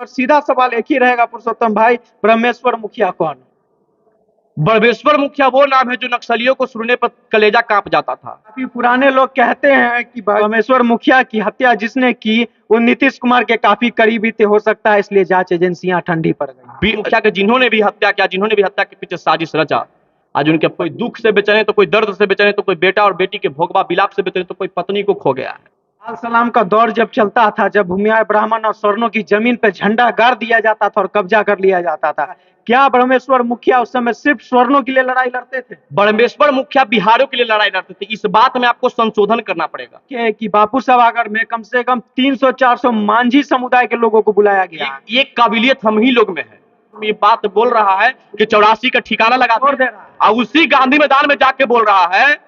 और सीधा सवाल एक ही रहेगा पुरुषोत्तम भाई, ब्रह्मेश्वर मुखिया कौन? ब्रह्मेश्वर मुखिया वो नाम है जो नक्सलियों को सुनने पर कलेजा कांप जाता था। काफी पुराने लोग कहते हैं कि ब्रह्मेश्वर मुखिया की हत्या जिसने की वो नीतीश कुमार के काफी करीबी थे, हो सकता है इसलिए जांच एजेंसियां ठंडी पड़ गई। मुखिया के जिन्होंने भी हत्या किया, जिन्होंने भी हत्या के पीछे साजिश रचा, आज उनके कोई दुख से बेचैन, तो कोई दर्द से बेचैन, तो कोई बेटा और बेटी के भोगवा बिलाप से बेचैन, तो कोई पत्नी को खो गया है। लाल सलाम का दौर जब चलता था, जब भूमिहार ब्राह्मण और स्वर्णों की जमीन पे झंडा गाड़ दिया जाता था और कब्जा कर लिया जाता था, क्या ब्रह्मेश्वर मुखिया उस समय सिर्फ स्वर्णों के लिए लड़ाई लड़ते थे? ब्रह्मेश्वर मुखिया बिहारियों के लिए लड़ाई लड़ते थे। इस बात में आपको संशोधन करना पड़ेगा कि बापू सभागार में कम से कम 300-400 मांझी समुदाय के लोगों को बुलाया गया। ये काबिलियत हम ही लोग में है। ये बात बोल रहा है कि 84 का ठिकाना लगा दे रहा है, और उसी गांधी मैदान में जाके बोल रहा है,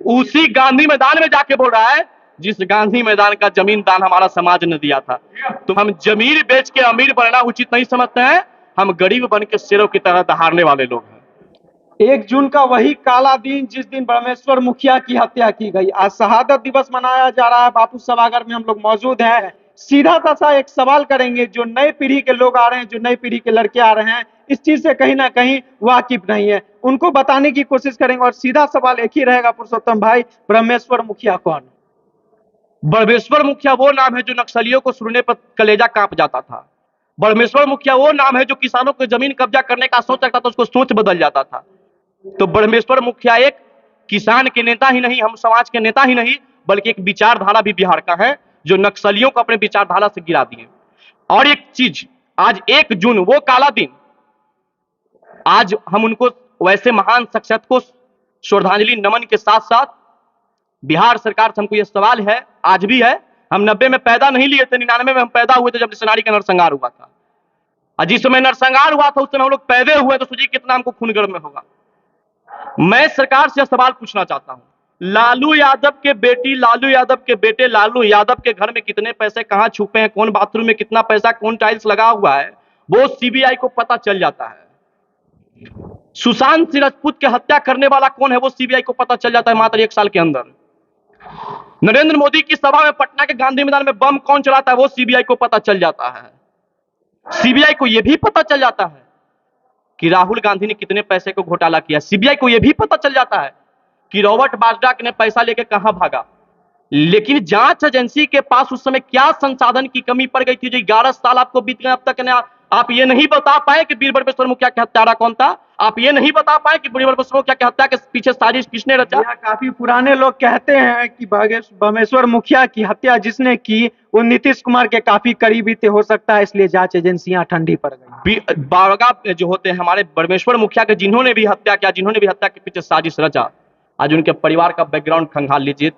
उसी गांधी मैदान में जाके बोल रहा है जिस गांधी मैदान का जमीन दान हमारा समाज ने दिया था। तो हम जमीन बेच के अमीर बनना उचित नहीं समझते हैं, हम गरीब बन के शेरों की तरह दहाड़ने वाले लोग हैं। 1 जून का वही काला दिन जिस दिन ब्रह्मेश्वर मुखिया की हत्या की गई। आज शहादत दिवस मनाया जा रहा है, बापू सभागार में हम लोग मौजूद हैं। सीधा सा एक सवाल करेंगे, जो नई पीढ़ी के लोग आ रहे हैं, जो नई पीढ़ी के लड़के आ रहे हैं, इस चीज से कहीं ना कहीं वाकिफ नहीं है, उनको बताने की कोशिश करेंगे। और सीधा सवाल एक ही रहेगा पुरुषोत्तम भाई, ब्रह्मेश्वर मुखिया कौन? ब्रह्मेश्वर मुखिया वो नाम है जो नक्सलियों को सुनने पर कलेजा कांप जाता था। ब्रह्मेश्वर मुखिया वो नाम है जो किसानों को जमीन कब्जा करने का सोच रखता था, उसको सोच बदल जाता था। तो ब्रह्मेश्वर मुखिया एक किसान के नेता ही नहीं, हम समाज के नेता ही नहीं, बल्कि एक विचारधारा भी बिहार का है, जो नक्सलियों को अपने विचारधारा से गिरा दिए। और एक चीज, आज 1 जून वो काला दिन, आज हम उनको वैसे महान शख्सियत को श्रद्धांजलि नमन के साथ साथ बिहार सरकार से हमको यह सवाल है, आज भी है, हम 90 में पैदा नहीं लिए थे, 99 में हम पैदा हुए थे जब सेनानी का नरसंहार हुआ था। और जिस समय नरसंहार हुआ था उस समय हम लोग पैदा हुए, तो सोचिए कितना हमको खून गर्म में होगा। मैं सरकार से सवाल पूछना चाहता हूं, लालू यादव के बेटी, लालू यादव के बेटे लालू यादव के घर में कितने पैसे कहां छुपे हैं, कौन बाथरूम में कितना पैसा, कौन टाइल्स लगा हुआ है, वो सीबीआई को पता चल जाता है। सुशांत सिंह राजपूत की हत्या करने वाला कौन है, वो सीबीआई को पता चल जाता है मात्र 1 साल के अंदर। नरेंद्र मोदी की सभा में पटना के गांधी मैदान में बम कौन चलाता है, वो सीबीआई को पता चल जाता है। सीबीआई को यह भी पता चल जाता है कि राहुल गांधी ने कितने पैसे को घोटाला किया। सीबीआई को यह भी पता चल जाता है कि रॉबर्ट वाड्रा ने पैसा लेके कहां भागा। लेकिन जांच एजेंसी के पास उस समय क्या संसाधन की कमी पड़ गई थी जो 11 साल आपको बीत गए, अब तक आप ये नहीं बता पाए कि वीर ब्रह्मेश्वर मुखिया के हत्यारा कौन था, आप ये नहीं बता पाए कि वीर ब्रह्मेश्वर मुखिया की हत्या के पीछे साजिश किसने रचा। काफी पुराने लोग कहते हैं कि ब्रह्मेश्वर मुखिया की हत्या जिसने की वो नीतीश कुमार के काफी करीबी थे, हो सकता है इसलिए जांच एजेंसियां ठंडी पड़ गई। बारगा जो होते हैं हमारे ब्रह्मेश्वर मुखिया के, जिन्होंने भी हत्या किया, जिन्होंने भी हत्या के पीछे साजिश रचा, आज उनके परिवार का बैकग्राउंड खंगाल लीजिए,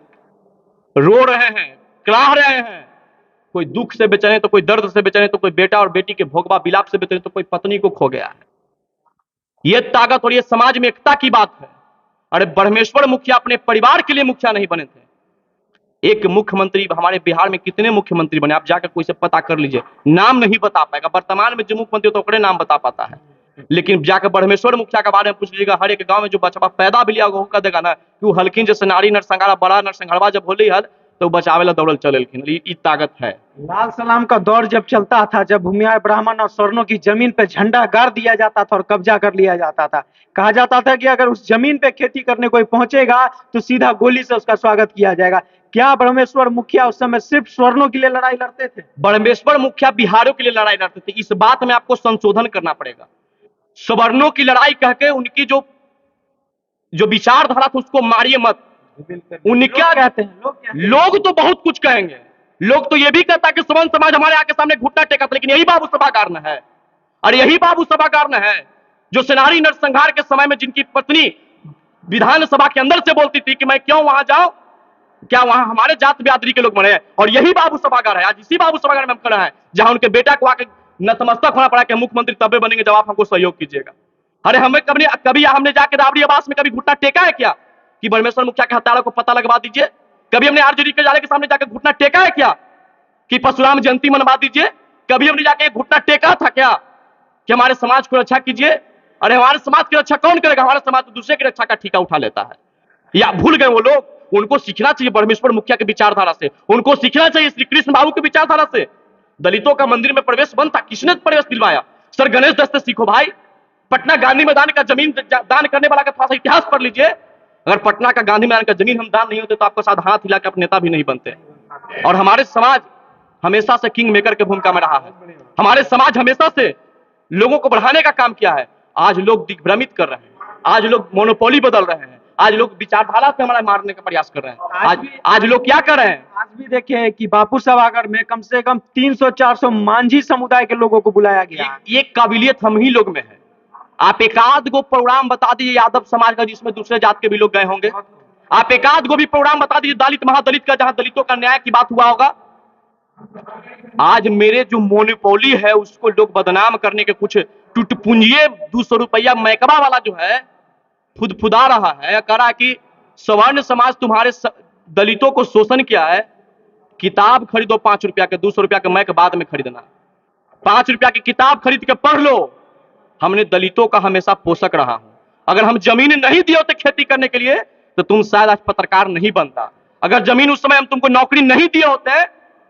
रो रहे हैं, कराह रहे हैं, कोई दुख से बेचैन, तो कोई दर्द से बेचैन, तो कोई बेटा और बेटी के भोगवा बिलाप से बेचैन, तो कोई पत्नी को खो गया है। यह ताकत और यह समाज में एकता की बात है। अरे ब्रह्मेश्वर मुखिया अपने परिवार के लिए मुखिया नहीं बने थे। एक मुख्यमंत्री, हमारे बिहार में कितने मुख्यमंत्री बने, आप जाकर कोई से पता कर लीजिए, नाम नहीं बता पाएगा। वर्तमान में जो मुख्यमंत्री तो ओकरे नाम बता पाता है, लेकिन जाकर ब्रह्मेश्वर मुखिया के बारे में पूछ लीजिएगा, हर एक गांव में जो बचवा पैदा भी लिया वो कह देगा ना कि वो हल्किन जैसे नारी नरसंहारा, बड़ा नरसंहारवा जब होली हल तो बचावेला दौड़ल चलेलखिन। ई ताकत है। लाल सलाम का दौर जब चलता था, जब भूमिहार ब्राह्मण और स्वर्णों की जमीन पे झंडा गाड़ दिया जाता था और कब्जा कर लिया जाता था, कहा जाता था कि अगर उस जमीन पे खेती करने कोई पहुंचेगा तो सीधा गोली से उसका स्वागत किया जाएगा। क्या ब्रह्मेश्वर मुखिया उस समय सिर्फ स्वर्णों के लिए लड़ाई लड़ते थे? ब्रह्मेश्वर मुखिया बिहारियों के लिए लड़ाई लड़ते थे। इस बात में आपको संशोधन करना पड़ेगा। सवर्णों की लड़ाई कहके उनकी जो विचारधारा था उसको मारिए मत। उनका कहते हैं लोग तो बहुत कुछ कहेंगे, लोग तो ये भी कहता है कि सवर्ण समाज हमारे आके सामने घुटना टेका था, लेकिन यही बाबू सभागार न है। और यही बाबू सभागार न है जो सेनानी नरसंहार के समय में जिनकी पत्नी विधानसभा के अंदर से बोलती थी कि मैं क्यों वहां जाऊं, क्या वहां हमारे जात बिरादरी के लोग मरे हैं। और यही बाबू सभागार है, आज इसी बाबू सभागार में हम खड़ा है जहां उनके बेटा को आके नतमस्तक होना पड़ा कि मुख्यमंत्री तबे बनेंगे जब आप हमको सहयोग कीजिएगा। अरे हमें कभी हमने जाके राबड़ी आवास में कभी घुटना टेका है क्या कि ब्रह्मेश्वर मुखिया के हत्यारा को पता लगवा दीजिए? कभी हमने आरजेडी के जाले के सामने जाकर घुटना टेका है क्या कि परशुराम जयंती मनवा दीजिए? कभी हमने जाके घुटना टेका था क्या कि हमारे समाज को रक्षा कीजिए? अरे हमारे समाज की रक्षा कौन करेगा? हमारे समाज तो दूसरे की रक्षा का ठीका उठा लेता है। या भूल गए वो लोग? उनको सीखना चाहिए ब्रह्मेश्वर मुखिया के विचारधारा से, उनको सीखना चाहिए श्री कृष्ण बाबू की विचारधारा से दलितों का मंदिर में प्रवेश बंद था, किसने प्रवेश दिलवाया? सर गणेश दत्त से सीखो भाई। पटना गांधी मैदान का जमीन दान करने वाला का थोड़ा सा इतिहास पढ़ लीजिए। अगर पटना का गांधी मैदान का जमीन हम दान नहीं होते तो आपको साथ हाथ हिला के अपने नेता भी नहीं बनते। और हमारे समाज हमेशा से किंग मेकर की भूमिका में रहा है। हमारे समाज हमेशा से लोगों को बढ़ाने का काम किया है। आज लोग दिग्भ्रमित कर रहे हैं, आज लोग मोनोपोली बदल रहे हैं, आज लोग विचारधारा से हमारा मारने का प्रयास कर रहे हैं। आज लोग क्या कर रहे हैं? आज भी देखिए कि बापू सभागार में कम से कम 300-400 मांझी समुदाय के लोगों को बुलाया गया। ये काबिलियत हम ही लोग में है। आप एक आध गो प्रोग्राम बता दीजिए यादव समाज का जिसमें दूसरे जात के भी लोग गए होंगे। आप एक आध गो भी प्रोग्राम बता दीजिए दलित महादलित का, जहां दलितों का न्याय की बात हुआ होगा। आज मेरे जो मोनोपोली है उसको लोग बदनाम करने के कुछ टुटपुंजिए 200 रुपया मैकबा वाला जो है फुदफुदा रहा है, कह रहा कि सवर्ण समाज तुम्हारे दलितों को शोषण किया है। किताब खरीदो 5 रुपया के, 200 रुपया के मैक बाद में खरीदना। 5 रुपया की किताब खरीद के पढ़ लो। हमने दलितों का हमेशा पोषक रहा हूं। अगर हम जमीन नहीं दिए होते खेती करने के लिए तो तुम शायद आज पत्रकार नहीं बनता। अगर जमीन उस समय हम तुमको नौकरी नहीं दिए होते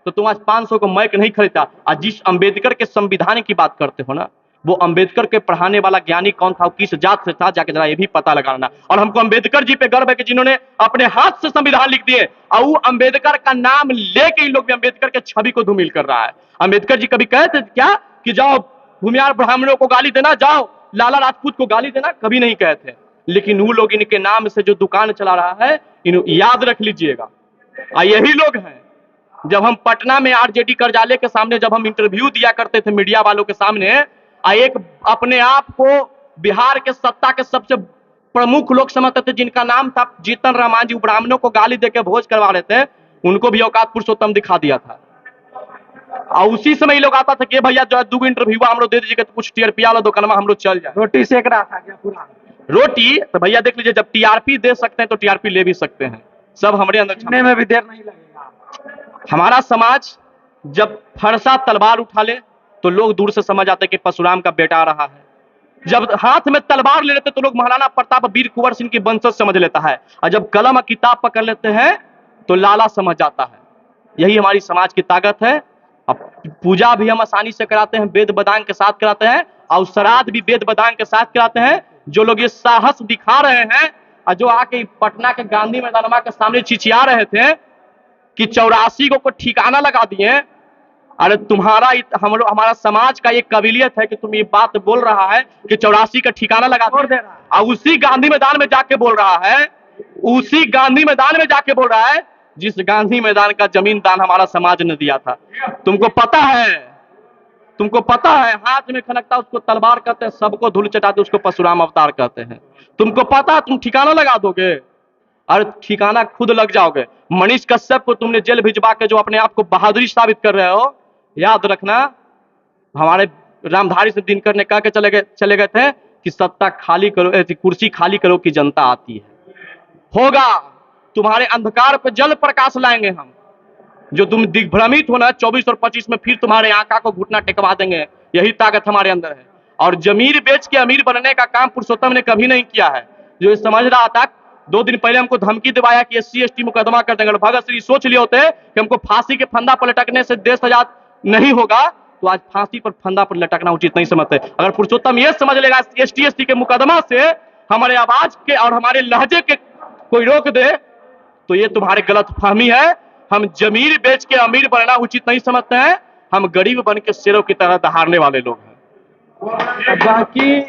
तो तुम आज 500 को मैक नहीं खरीदता। आज जिस अंबेडकर के संविधान की बात करते हो ना, वो अंबेडकर के पढ़ाने वाला ज्ञानी कौन था, किस जात से था, जाके जरा ये भी पता लगाना। और हमको अंबेडकर जी पे गर्व है कि जिन्होंने अपने हाथ से संविधान लिख दिए, और वो अंबेडकर का नाम लेके इन लोग भी अंबेडकर के छवि को धूमिल कर रहा है। अंबेडकर जी कभी कहे थे क्या कि जाओ भूमिहार ब्राह्मणों को गाली देना, जाओ लाला राजपूत को गाली देना? कभी नहीं कहे थे। लेकिन वो लोग इनके नाम से जो दुकान चला रहा है, याद रख लीजिएगा। यही लोग हैं। जब हम पटना में आरजेडी कार्यालय के सामने जब हम इंटरव्यू दिया करते थे मीडिया वालों के सामने, एक अपने आप को बिहार के सत्ता के सबसे प्रमुख लोग समझते थे जिनका नाम था जीतन राम मांझी, ब्राह्मणों को गाली देकर भोज करवा रहे थे, उनको भी औकात पुरुषोत्तम दिखा दिया था। और उसी समय ये लोग आता था कि भैया जो 2 इंटरव्यू हम लोग दे दीजिएगा तो कुछ टीआरपी वाला दुकान में हम लोग चल जाए। रोटी सेक रहा था क्या पूरा? रोटी तो भैया देख लीजिए, जब टीआरपी दे सकते हैं तो टीआरपी ले भी सकते हैं। सब हमारे अंदर में भी देर नहीं लगेगा। हमारा समाज जब फरसा तलवार उठा ले तो लोग दूर से समझ आते कि परशुराम का बेटा आ रहा है। जब हाथ में तलवार ले लेते तो लोग महाराणा प्रताप वीर कुंवर सिंह की वंशज समझ लेता है, और जब कलम और किताब पकड़ लेते हैं तो लाला समझ जाता है। यही हमारी समाज की ताकत है। अब पूजा भी हम आसानी से कराते हैं, वेद वेदांग के साथ कराते हैं, और श्राद्ध भी वेद वेदांग के साथ कराते हैं। जो लोग ये साहस दिखा रहे हैं और जो आके पटना के गांधी मैदान के सामने चिचिया रहे थे कि 84 को ठिकाना लगा दिए, अरे तुम्हारा हमारा समाज का ये काबिलियत है कि तुम ये बात बोल रहा है कि 84 का ठिकाना लगा दे रहा है, और उसी गांधी मैदान में जाके बोल रहा है, उसी गांधी मैदान में जाके बोल रहा है जिस गांधी मैदान का जमीन दान हमारा समाज ने दिया था। तुमको पता है हाथ में खनकता उसको तलवार कहते हैं, सबको धूल चटाते उसको परशुराम अवतार कहते हैं। तुमको पता है तुम ठिकाना लगा दोगे, और ठिकाना खुद लग जाओगे। मनीष कश्यप को तुमने जेल भिजवा के जो अपने आप को बहादुरी साबित कर रहे हो, याद रखना हमारे रामधारी से दिनकर ने कह के चले गए थे कि सत्ता खाली करो, कुर्सी खाली करो कि जनता आती है। होगा, तुम्हारे अंधकार पे जल प्रकाश लाएंगे हम। जो तुम दिग्भ्रमित हो ना 24 और 25 में, फिर तुम्हारे आंखा को घुटना टेकवा देंगे। यही ताकत हमारे अंदर है। और जमीन बेच के अमीर बनने का काम पुरुषोत्तम ने कभी नहीं किया है। जो समझ रहा था 2 दिन पहले हमको धमकी दिवाया कि SC ST मुकदमा कर देंगे। भगत सिंह सोच लिए होते कि हमको फांसी के फंदा पर लटकने से देश आजाद नहीं होगा, तो आज फांसी पर फंदा पर लटकना उचित नहीं समझते। अगर पुरुषोत्तम ये समझ लेगा ST ST के मुकदमा से हमारे आवाज के और हमारे लहजे के कोई रोक दे, तो ये तुम्हारे गलत फहमी है। हम जमीन बेच के अमीर बनना उचित नहीं समझते हैं, हम गरीब बन के शेरों की तरह दहाड़ने वाले लोग हैं। बाकी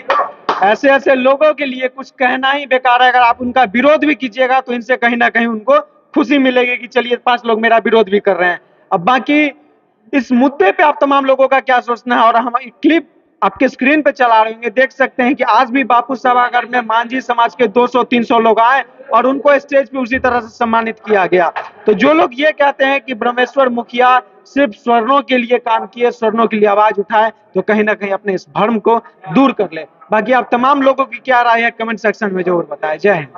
ऐसे ऐसे लोगों के लिए कुछ कहना ही बेकार है। अगर आप उनका विरोध भी कीजिएगा तो इनसे कहीं ना कहीं उनको खुशी मिलेगी कि चलिए 5 लोग मेरा विरोध भी कर रहे हैं। अब बाकी इस मुद्दे पे आप तमाम लोगों का क्या सोचना है, और हम क्लिप आपके स्क्रीन पे चला रहे होंगे, देख सकते हैं कि आज भी बापू सभागार में मांझी समाज के 200-300 लोग आए और उनको स्टेज पे उसी तरह से सम्मानित किया गया। तो जो लोग ये कहते हैं कि ब्रह्मेश्वर मुखिया सिर्फ स्वर्णों के लिए काम किए, स्वर्णों के लिए आवाज उठाए, तो कहीं ना कहीं अपने इस भ्रम को दूर कर ले। बाकी आप तमाम लोगों की क्या राय है कमेंट सेक्शन में जरूर बताएं। जय हिंद।